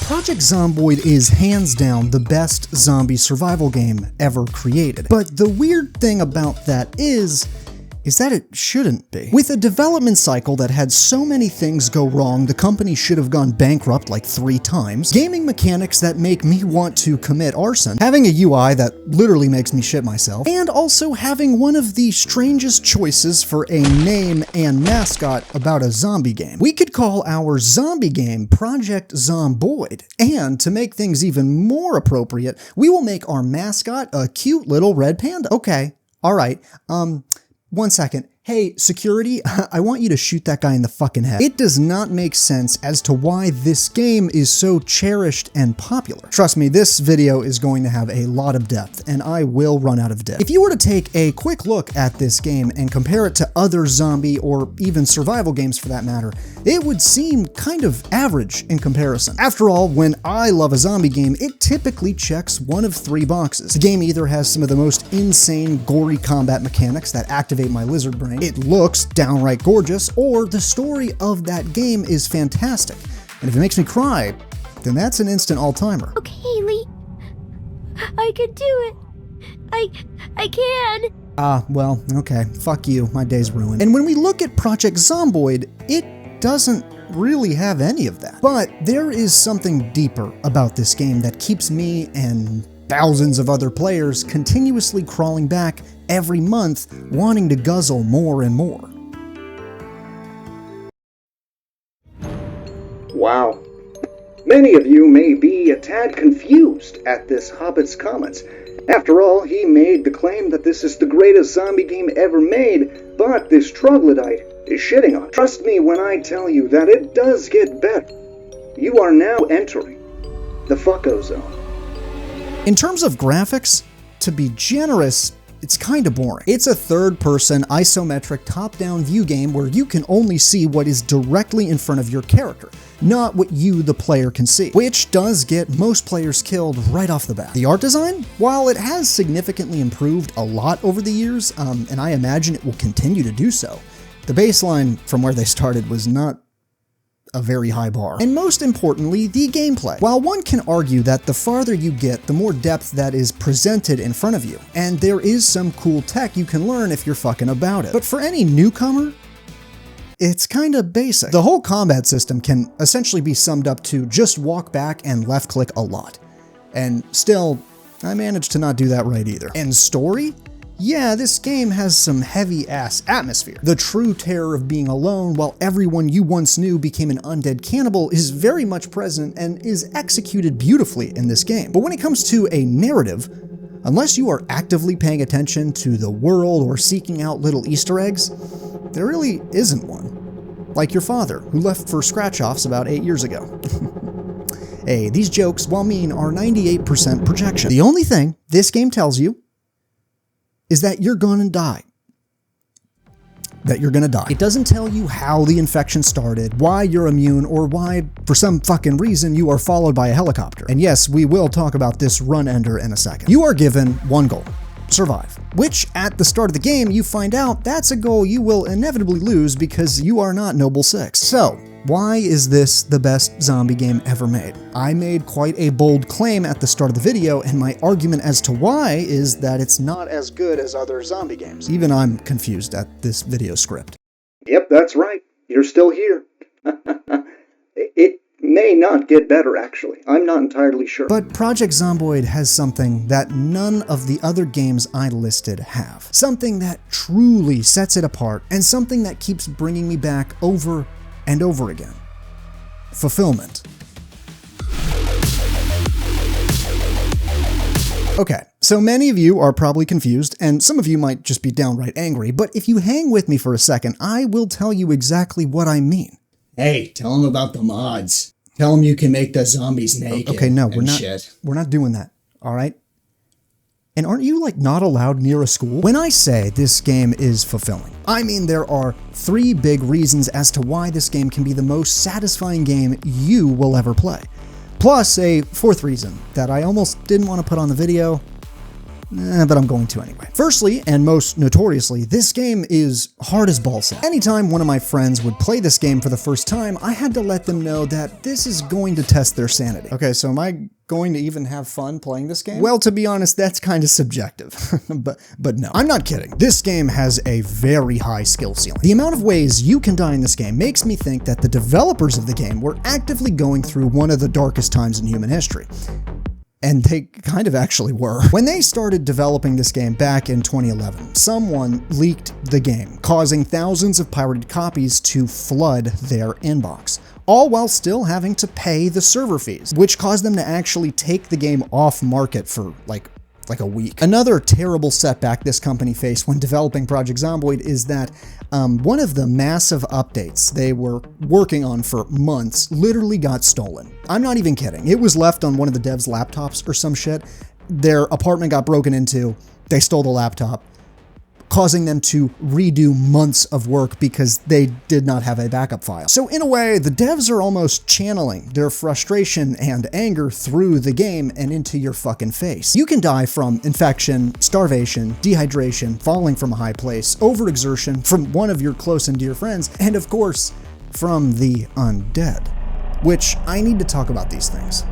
Project Zomboid is hands down the best zombie survival game ever created. But the weird thing about that is that it shouldn't be. With a development cycle that had so many things go wrong, the company should have gone bankrupt like 3 times, gaming mechanics that make me want to commit arson, having a UI that literally makes me shit myself, and also having one of the strangest choices for a name and mascot about a zombie game. We could call our zombie game Project Zomboid, and to make things even more appropriate, we will make our mascot a cute little red panda. Okay, alright, 1 second. Hey, security, I want you to shoot that guy in the fucking head. It does not make sense as to why this game is so cherished and popular. Trust me, this video is going to have a lot of depth, and I will run out of depth. If you were to take a quick look at this game and compare it to other zombie or even survival games for that matter, it would seem kind of average in comparison. After all, when I love a zombie game, it typically checks one of 3 boxes. The game either has some of the most insane, gory combat mechanics that activate my lizard brain, it looks downright gorgeous, or the story of that game is fantastic. And if it makes me cry, then that's an instant all-timer. Okay, Lee. I can do it. I can. Well, okay. Fuck you. My day's ruined. And when we look at Project Zomboid, it doesn't really have any of that. But there is something deeper about this game that keeps me and thousands of other players continuously crawling back every month, wanting to guzzle more and more. Wow. Many of you may be a tad confused at this Hobbit's comments. After all, he made the claim that this is the greatest zombie game ever made, but this troglodyte is shitting on it. Trust me when I tell you that it does get better. You are now entering the fucko zone. In terms of graphics, to be generous, it's kinda boring. It's a third-person, isometric, top-down view game where you can only see what is directly in front of your character, not what you, the player, can see, which does get most players killed right off the bat. The art design, while it has significantly improved a lot over the years, and I imagine it will continue to do so, the baseline from where they started was not a very high bar. And most importantly, the gameplay. While one can argue that the farther you get, the more depth that is presented in front of you, and there is some cool tech you can learn if you're fucking about it. But for any newcomer, it's kinda basic. The whole combat system can essentially be summed up to just walk back and left click a lot. And still, I managed to not do that right either. And story? Yeah, this game has some heavy-ass atmosphere. The true terror of being alone while everyone you once knew became an undead cannibal is very much present and is executed beautifully in this game. But when it comes to a narrative, unless you are actively paying attention to the world or seeking out little Easter eggs, there really isn't one. Like your father, who left for scratch-offs about 8 years ago. Hey, these jokes, while mean, are 98% projection. The only thing this game tells you is that you're gonna die. It doesn't tell you how the infection started, why you're immune, or why, for some fucking reason, you are followed by a helicopter. And yes, we will talk about this run ender in a second. You are given one goal: survive. Which, at the start of the game, you find out that's a goal you will inevitably lose because you are not Noble 6. So, why is this the best zombie game ever made? I made quite a bold claim at the start of the video, and my argument as to why is that it's not as good as other zombie games. Even I'm confused at this video script. Yep, that's right. You're still here. It may not get better, actually. I'm not entirely sure. But Project Zomboid has something that none of the other games I listed have. Something that truly sets it apart, and something that keeps bringing me back over and over again. Fulfillment. Okay, so many of you are probably confused, and some of you might just be downright angry, but if you hang with me for a second, I will tell you exactly what I mean. Hey, tell them about the mods. Tell them you can make the zombies naked. Okay, no, we're Shit. not doing that, all right? And aren't you, like, not allowed near a school? When I say this game is fulfilling, I mean there are 3 big reasons as to why this game can be the most satisfying game you will ever play. Plus a 4th reason that I almost didn't want to put on the video, but I'm going to anyway. Firstly, and most notoriously, this game is hard as balls. Anytime one of my friends would play this game for the first time, I had to let them know that this is going to test their sanity. Okay, so am I going to even have fun playing this game? Well, to be honest, that's kind of subjective. but no, I'm not kidding. This game has a very high skill ceiling. The amount of ways you can die in this game makes me think that the developers of the game were actively going through one of the darkest times in human history. And they kind of actually were. When they started developing this game back in 2011, someone leaked the game, causing thousands of pirated copies to flood their inbox, all while still having to pay the server fees, which caused them to actually take the game off market for like a week. Another terrible setback this company faced when developing Project Zomboid is that one of the massive updates they were working on for months literally got stolen. I'm not even kidding. It was left on one of the devs' laptops or some shit. Their apartment got broken into, they stole the laptop, causing them to redo months of work because they did not have a backup file. So in a way, the devs are almost channeling their frustration and anger through the game and into your fucking face. You can die from infection, starvation, dehydration, falling from a high place, overexertion from one of your close and dear friends, and of course, from the undead. Which I need to talk about these things.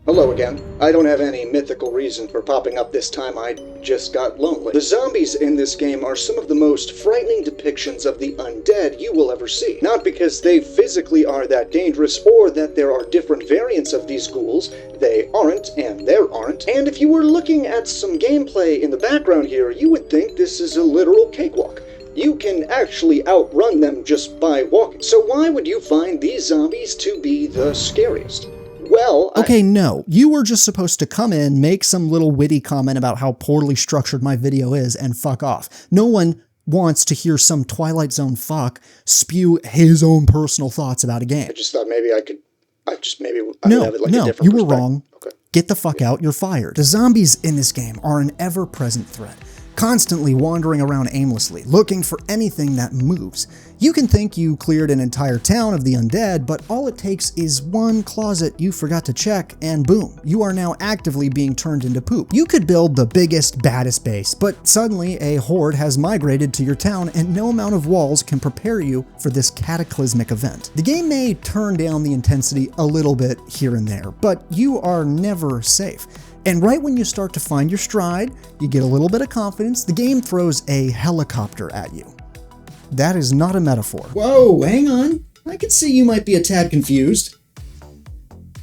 Hello again. I don't have any mythical reason for popping up this time, I just got lonely. The zombies in this game are some of the most frightening depictions of the undead you will ever see. Not because they physically are that dangerous or that there are different variants of these ghouls, they aren't and there aren't. And if you were looking at some gameplay in the background here, you would think this is a literal cakewalk. You can actually outrun them just by walking. So why would you find these zombies to be the scariest? Well, okay, no. You were just supposed to come in, make some little witty comment about how poorly structured my video is, and fuck off. No one wants to hear some Twilight Zone fuck spew his own personal thoughts about a game. I just thought maybe I would have it like No, a different you were perspective. wrong. Okay. Get the fuck out, you're fired. The zombies in this game are an ever-present threat, constantly wandering around aimlessly, looking for anything that moves. You can think you cleared an entire town of the undead, but all it takes is one closet you forgot to check, and boom, you are now actively being turned into poop. You could build the biggest, baddest base, but suddenly a horde has migrated to your town, and no amount of walls can prepare you for this cataclysmic event. The game may turn down the intensity a little bit here and there, but you are never safe. And right when you start to find your stride, you get a little bit of confidence, the game throws a helicopter at you. That is not a metaphor. Whoa, hang on. I can see you might be a tad confused.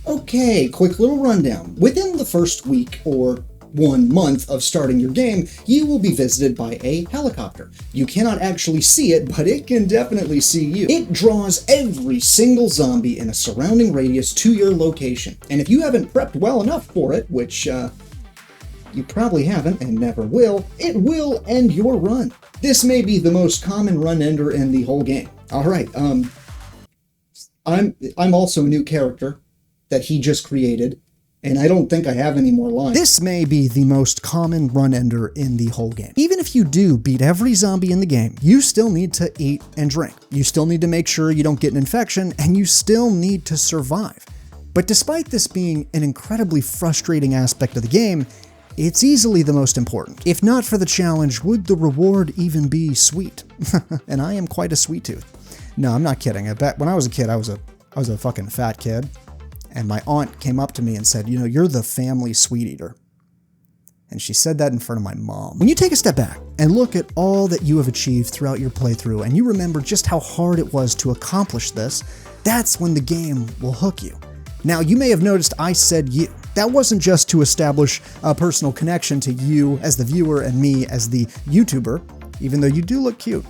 Okay, quick little rundown. Within the first week or 1 month of starting your game, you will be visited by a helicopter. You cannot actually see it, but it can definitely see you. It draws every single zombie in a surrounding radius to your location. And if you haven't prepped well enough for it, which you probably haven't and never will, it will end your run. This may be the most common run ender in the whole game. Alright, I'm also a new character that he just created, and I don't think I have any more lines. This may be the most common run ender in the whole game. Even if you do beat every zombie in the game, you still need to eat and drink. You still need to make sure you don't get an infection, and you still need to survive. But despite this being an incredibly frustrating aspect of the game, it's easily the most important. If not for the challenge, would the reward even be sweet? And I am quite a sweet tooth. No, I'm not kidding. I bet when I was a kid, I was a fucking fat kid. And my aunt came up to me and said, you know, you're the family sweet eater. And she said that in front of my mom. When you take a step back and look at all that you have achieved throughout your playthrough, and you remember just how hard it was to accomplish this, that's when the game will hook you. Now, you may have noticed I said you. That wasn't just to establish a personal connection to you as the viewer and me as the YouTuber, even though you do look cute.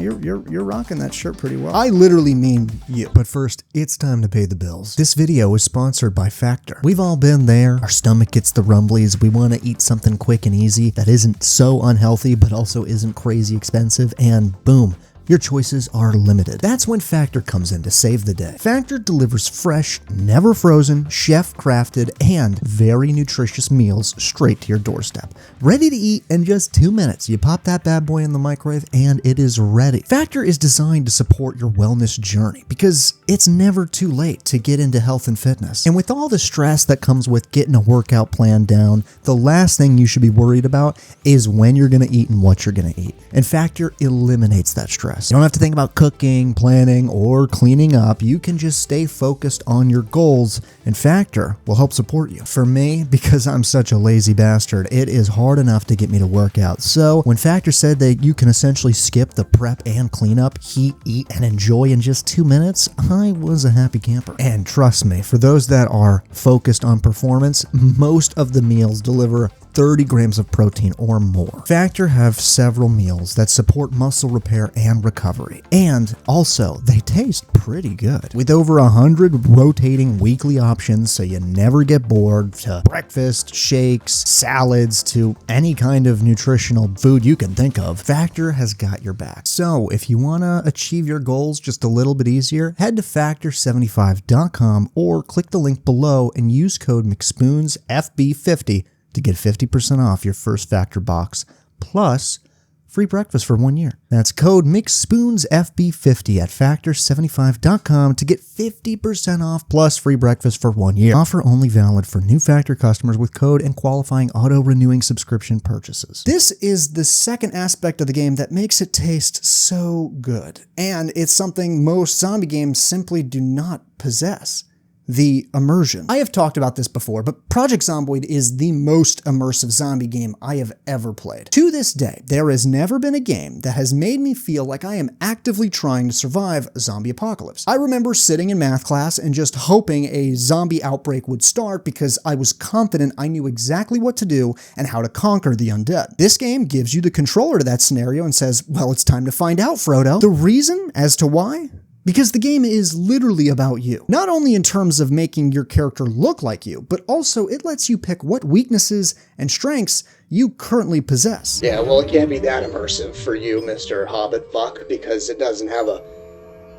You're rocking that shirt pretty well. I literally mean you. But first, it's time to pay the bills. This video is sponsored by Factor. We've all been there. Our stomach gets the rumblies. We want to eat something quick and easy that isn't so unhealthy, but also isn't crazy expensive. And boom, Your choices are limited. That's when Factor comes in to save the day. Factor delivers fresh, never frozen, chef-crafted, and very nutritious meals straight to your doorstep. Ready to eat in just 2 minutes. You pop that bad boy in the microwave and it is ready. Factor is designed to support your wellness journey because it's never too late to get into health and fitness. And with all the stress that comes with getting a workout plan down, the last thing you should be worried about is when you're going to eat and what you're going to eat. And Factor eliminates that stress. You don't have to think about cooking, planning, or cleaning up. You can just stay focused on your goals, and Factor will help support you. For me, because I'm such a lazy bastard, it is hard enough to get me to work out. So when Factor said that you can essentially skip the prep and cleanup, heat, eat, and enjoy in just 2 minutes, I was a happy camper. And trust me, for those that are focused on performance, most of the meals deliver 30 grams of protein or more. Factor have several meals that support muscle repair and recovery. And also, they taste pretty good. With over 100 rotating weekly options so you never get bored, to breakfast, shakes, salads, to any kind of nutritional food you can think of, Factor has got your back. So if you want to achieve your goals just a little bit easier, head to factor75.com or click the link below and use code McSpoonsFB50 to get 50% off your first Factor box, plus free breakfast for 1 year. That's code McSpoonsFB50 at Factor75.com to get 50% off plus free breakfast for 1 year. Offer only valid for new Factor customers with code and qualifying auto-renewing subscription purchases. This is the second aspect of the game that makes it taste so good, and it's something most zombie games simply do not possess. The immersion. I have talked about this before, but Project Zomboid is the most immersive zombie game I have ever played. To this day, there has never been a game that has made me feel like I am actively trying to survive a zombie apocalypse. I remember sitting in math class and just hoping a zombie outbreak would start because I was confident I knew exactly what to do and how to conquer the undead. This game gives you the controller to that scenario and says, well, it's time to find out, Frodo. The reason as to why? Because the game is literally about you. Not only in terms of making your character look like you, but also it lets you pick what weaknesses and strengths you currently possess. Yeah, well, it can't be that immersive for you, Mr. Hobbit fuck, because it doesn't have a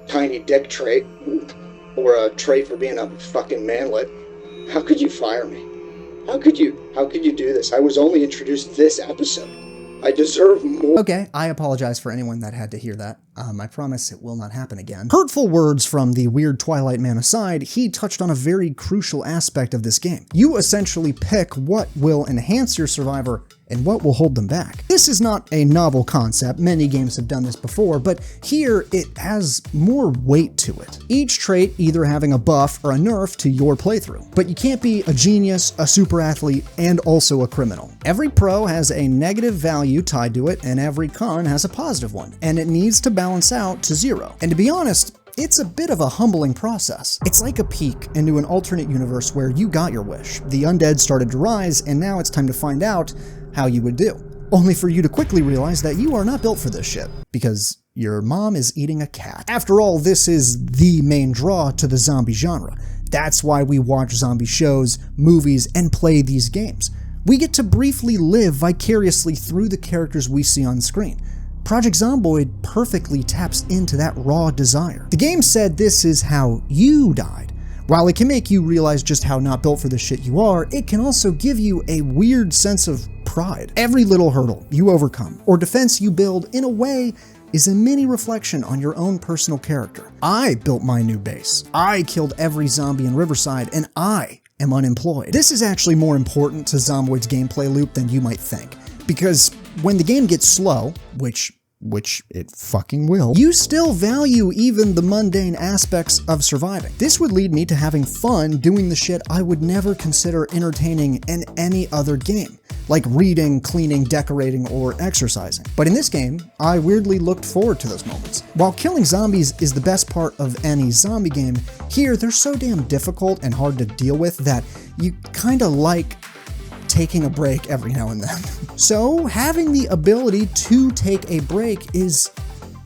tiny dick trait, or a trait for being a fucking manlet. How could you fire me? How could you do this? I was only introduced this episode. I deserve more. Okay, I apologize for anyone that had to hear that. I promise it will not happen again. Hurtful words from the weird Twilight man aside, he touched on a very crucial aspect of this game. You essentially pick what will enhance your survivor and what will hold them back. This is not a novel concept, many games have done this before, but here it has more weight to it. Each trait either having a buff or a nerf to your playthrough. But you can't be a genius, a super athlete, and also a criminal. Every pro has a negative value tied to it, and every con has a positive one, and it needs to balance out to 0. And to be honest, it's a bit of a humbling process. It's like a peek into an alternate universe where you got your wish. The undead started to rise, and now it's time to find out how you would do. Only for you to quickly realize that you are not built for this shit, because your mom is eating a cat. After all, this is the main draw to the zombie genre. That's why we watch zombie shows, movies, and play these games. We get to briefly live vicariously through the characters we see on screen. Project Zomboid perfectly taps into that raw desire. The game said this is how you died. While it can make you realize just how not built for the shit you are, it can also give you a weird sense of pride. Every little hurdle you overcome or defense you build in a way is a mini reflection on your own personal character. I built my new base. I killed every zombie in Riverside, and I am unemployed. This is actually more important to Zomboid's gameplay loop than you might think, because when the game gets slow, which it fucking will, you still value even the mundane aspects of surviving. This would lead me to having fun doing the shit I would never consider entertaining in any other game, like reading, cleaning, decorating, or exercising. But in this game, I weirdly looked forward to those moments. While killing zombies is the best part of any zombie game, here they're so damn difficult and hard to deal with that you kinda like taking a break every now and then. So having the ability to take a break is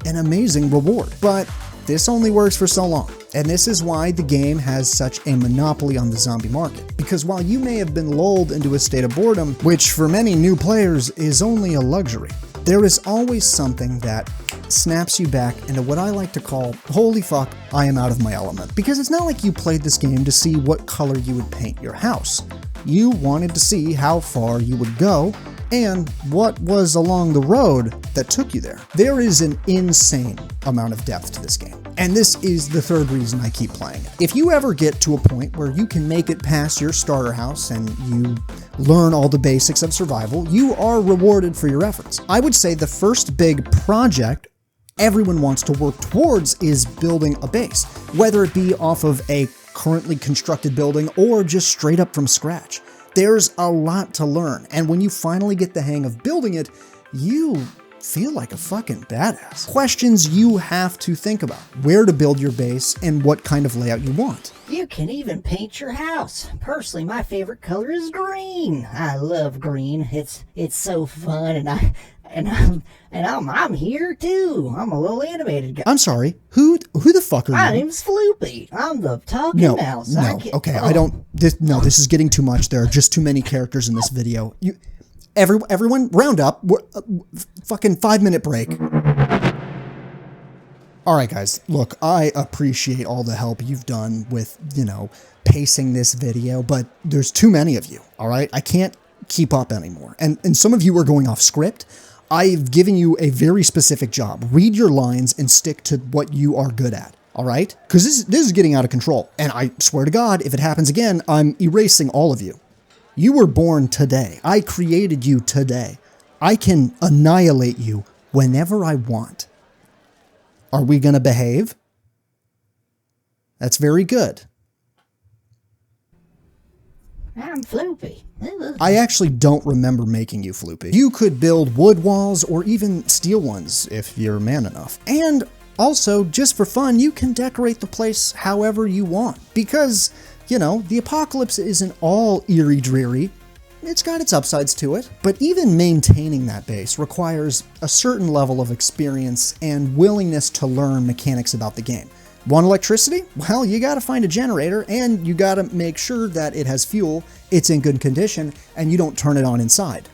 an amazing reward. But this only works for so long. And this is why the game has such a monopoly on the zombie market. Because while you may have been lulled into a state of boredom, which for many new players is only a luxury, there is always something that snaps you back into what I like to call, holy fuck, I am out of my element. Because it's not like you played this game to see what color you would paint your house. You wanted to see how far you would go and what was along the road that took you there. There is an insane amount of depth to this game. And this is the third reason I keep playing it. If you ever get to a point where you can make it past your starter house and you learn all the basics of survival, you are rewarded for your efforts. I would say the first big project everyone wants to work towards is building a base, whether it be off of a currently constructed building or just straight up from scratch. There's a lot to learn, and when you finally get the hang of building it, you feel like a fucking badass. Questions you have to think about: where to build your base and what kind of layout you want. You can even paint your house. Personally, my favorite color is green. I love green. It's so fun, I'm here too. I'm a little animated guy. I'm sorry, who the fuck are you? My name's Floopy. I'm the talking mouse. This is getting too much. There are just too many characters in this video. Everyone, round up. Fucking 5-minute break. All right, guys, look, I appreciate all the help you've done with, pacing this video, but there's too many of you, all right? I can't keep up anymore. And some of you are going off script. I've given you a very specific job. Read your lines and stick to what you are good at, all right? Because this is getting out of control. And I swear to God, if it happens again, I'm erasing all of you. You were born today. I created you today. I can annihilate you whenever I want. Are we going to behave? That's very good. I'm Floopy. I actually don't remember making you Floopy. You could build wood walls or even steel ones if you're man enough. And also, just for fun, you can decorate the place however you want. Because, the apocalypse isn't all eerie dreary. It's got its upsides to it. But even maintaining that base requires a certain level of experience and willingness to learn mechanics about the game. Want electricity? Well, you gotta find a generator and you gotta make sure that it has fuel, it's in good condition, and you don't turn it on inside.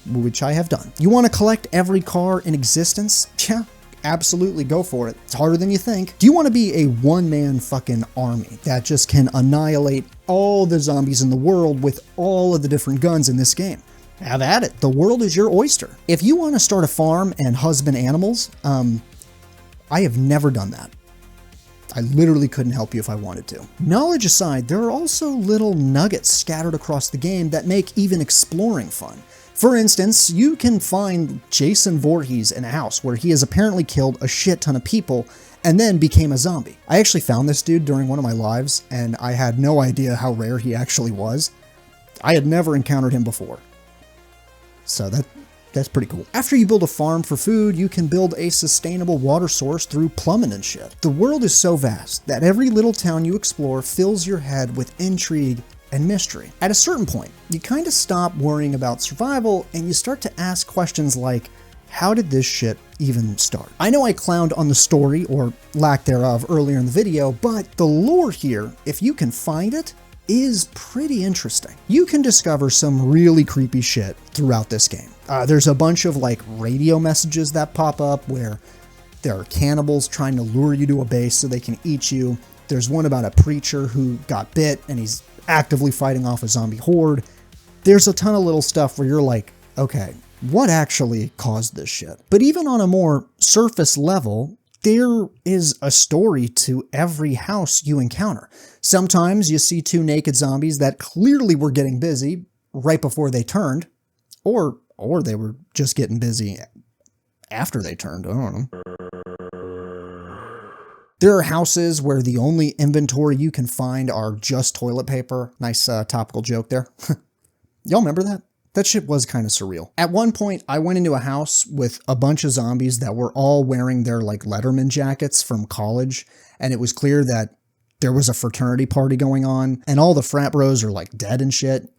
Which I have done. You wanna collect every car in existence? Yeah, absolutely, go for it. It's harder than you think. Do you wanna be a one-man fucking army that just can annihilate all the zombies in the world with all of the different guns in this game? Have at it. The world is your oyster. If you wanna start a farm and husband animals, I have never done that. I literally couldn't help you if I wanted to. Knowledge aside, there are also little nuggets scattered across the game that make even exploring fun. For instance, you can find Jason Voorhees in a house where he has apparently killed a shit ton of people and then became a zombie. I actually found this dude during one of my lives, and I had no idea how rare he actually was. I had never encountered him before. So that's pretty cool. After you build a farm for food, you can build a sustainable water source through plumbing and shit. The world is so vast that every little town you explore fills your head with intrigue and mystery. At a certain point, you kind of stop worrying about survival and you start to ask questions like, how did this shit even start? I know I clowned on the story, or lack thereof, earlier in the video, but the lore here, if you can find it, is pretty interesting. You can discover some really creepy shit throughout this game. There's a bunch of radio messages that pop up where there are cannibals trying to lure you to a base so they can eat you. There's one about a preacher who got bit and he's actively fighting off a zombie horde. There's a ton of little stuff where you're like, okay, what actually caused this shit? But even on a more surface level, there is a story to every house you encounter. Sometimes you see two naked zombies that clearly were getting busy right before they turned, or they were just getting busy after they turned. I don't know. There are houses where the only inventory you can find are just toilet paper. Nice topical joke there. Y'all remember that? That shit was kind of surreal. At one point, I went into a house with a bunch of zombies that were all wearing their Letterman jackets from college, and it was clear that there was a fraternity party going on, and all the frat bros are dead and shit.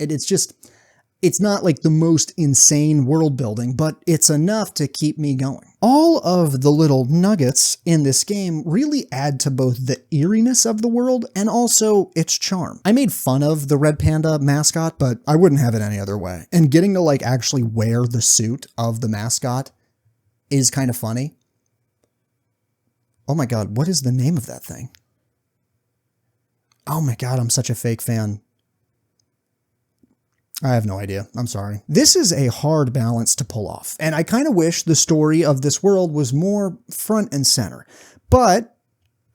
It's not the most insane world building, but it's enough to keep me going. All of the little nuggets in this game really add to both the eeriness of the world and also its charm. I made fun of the Red Panda mascot, but I wouldn't have it any other way. And getting to actually wear the suit of the mascot is kind of funny. Oh my god, what is the name of that thing? Oh my god, I'm such a fake fan. I have no idea. I'm sorry. This is a hard balance to pull off, and I kind of wish the story of this world was more front and center. But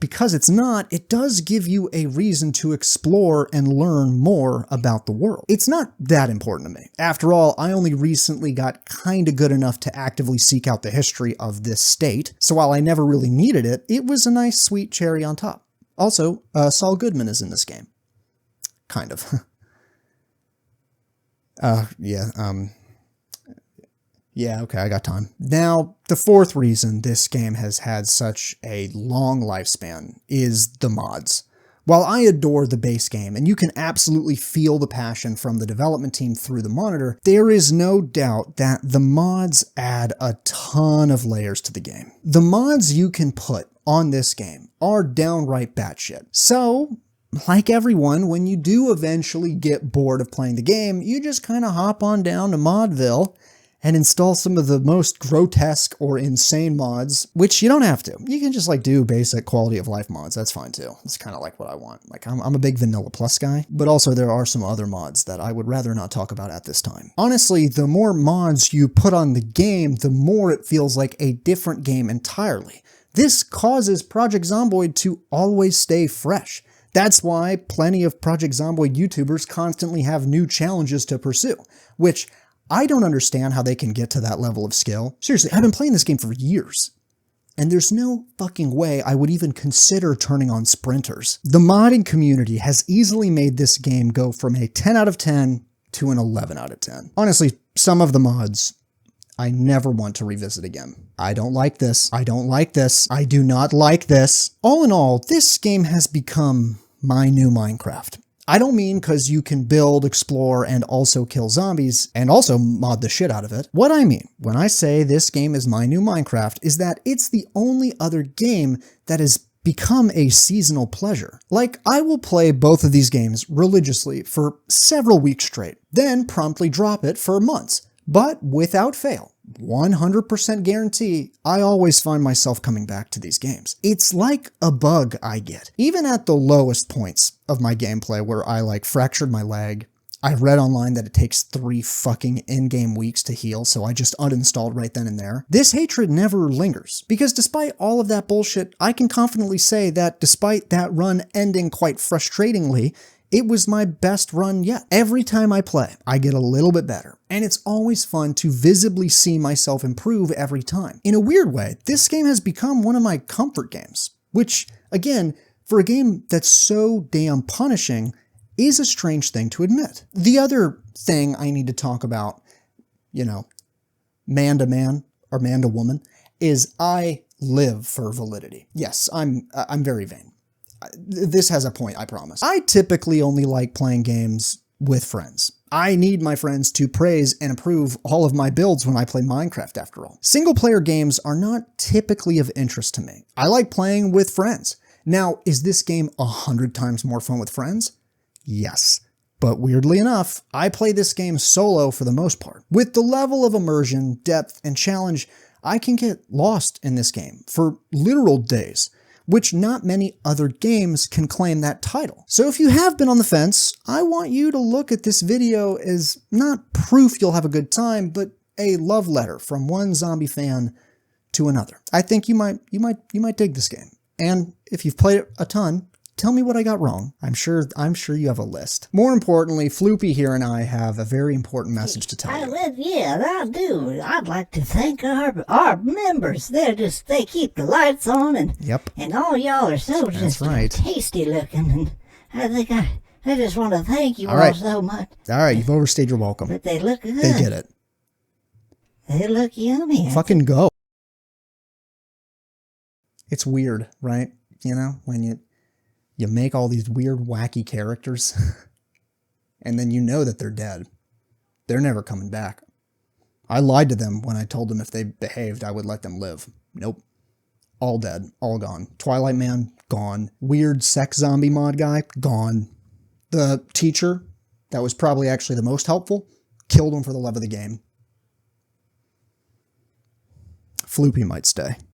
because it's not, it does give you a reason to explore and learn more about the world. It's not that important to me. After all, I only recently got kinda good enough to actively seek out the history of this state, so while I never really needed it, it was a nice sweet cherry on top. Also, Saul Goodman is in this game. Kind of. Yeah, okay, I got time. Now, the fourth reason this game has had such a long lifespan is the mods. While I adore the base game, and you can absolutely feel the passion from the development team through the monitor, there is no doubt that the mods add a ton of layers to the game. The mods you can put on this game are downright batshit. So, like everyone, when you do eventually get bored of playing the game, you just kind of hop on down to Modville and install some of the most grotesque or insane mods, which you don't have to. You can just like do basic quality of life mods. That's fine too. It's kind of like what I want. Like I'm a big Vanilla Plus guy, but also there are some other mods that I would rather not talk about at this time. Honestly, the more mods you put on the game, the more it feels like a different game entirely. This causes Project Zomboid to always stay fresh. That's why plenty of Project Zomboid YouTubers constantly have new challenges to pursue, which I don't understand how they can get to that level of skill. Seriously, I've been playing this game for years, and there's no fucking way I would even consider turning on sprinters. The modding community has easily made this game go from a 10 out of 10 to an 11 out of 10. Honestly, some of the mods I never want to revisit again. I don't like this. I don't like this. I do not like this. All in all, this game has become my new Minecraft. I don't mean because you can build, explore, and also kill zombies, and also mod the shit out of it. What I mean when I say this game is my new Minecraft is that it's the only other game that has become a seasonal pleasure. Like, I will play both of these games religiously for several weeks straight, then promptly drop it for months. But without fail, 100% guarantee, I always find myself coming back to these games. It's like a bug I get. Even at the lowest points of my gameplay where I like fractured my leg, I read online that it takes 3 fucking in-game weeks to heal, so I just uninstalled right then and there. This hatred never lingers, because despite all of that bullshit, I can confidently say that despite that run ending quite frustratingly, it was my best run yet. Every time I play, I get a little bit better, and it's always fun to visibly see myself improve every time. In a weird way, this game has become one of my comfort games, which, again, for a game that's so damn punishing, is a strange thing to admit. The other thing I need to talk about, you know, man to man, or man to woman, is I live for validity. Yes, I'm very vain. This has a point, I promise. I typically only like playing games with friends. I need my friends to praise and approve all of my builds when I play Minecraft, after all. Single-player games are not typically of interest to me. I like playing with friends. Now, is this game 100 times more fun with friends? Yes. But weirdly enough, I play this game solo for the most part. With the level of immersion, depth, and challenge, I can get lost in this game for literal days, which not many other games can claim that title. So if you have been on the fence, I want you to look at this video as not proof you'll have a good time, but a love letter from one zombie fan to another. I think you might dig this game. And if you've played it a ton, tell me what I got wrong. I'm sure you have a list. More importantly, Floopy here and I have a very important message to tell you. Yeah, I do. I'd like to thank our members. They keep the lights on, and Yep. and all y'all are so That's just right. tasty looking, and I think I just want to thank you All right. so much. All right, you've overstayed your welcome. But they look good. They get it. They look yummy. Fucking go. It's weird, right? You know, when you make all these weird, wacky characters, and then you know that they're dead. They're never coming back. I lied to them when I told them if they behaved, I would let them live. Nope. All dead. All gone. Twilight Man, gone. Weird sex zombie mod guy, gone. The teacher, that was probably actually the most helpful, killed him for the love of the game. Floopy might stay.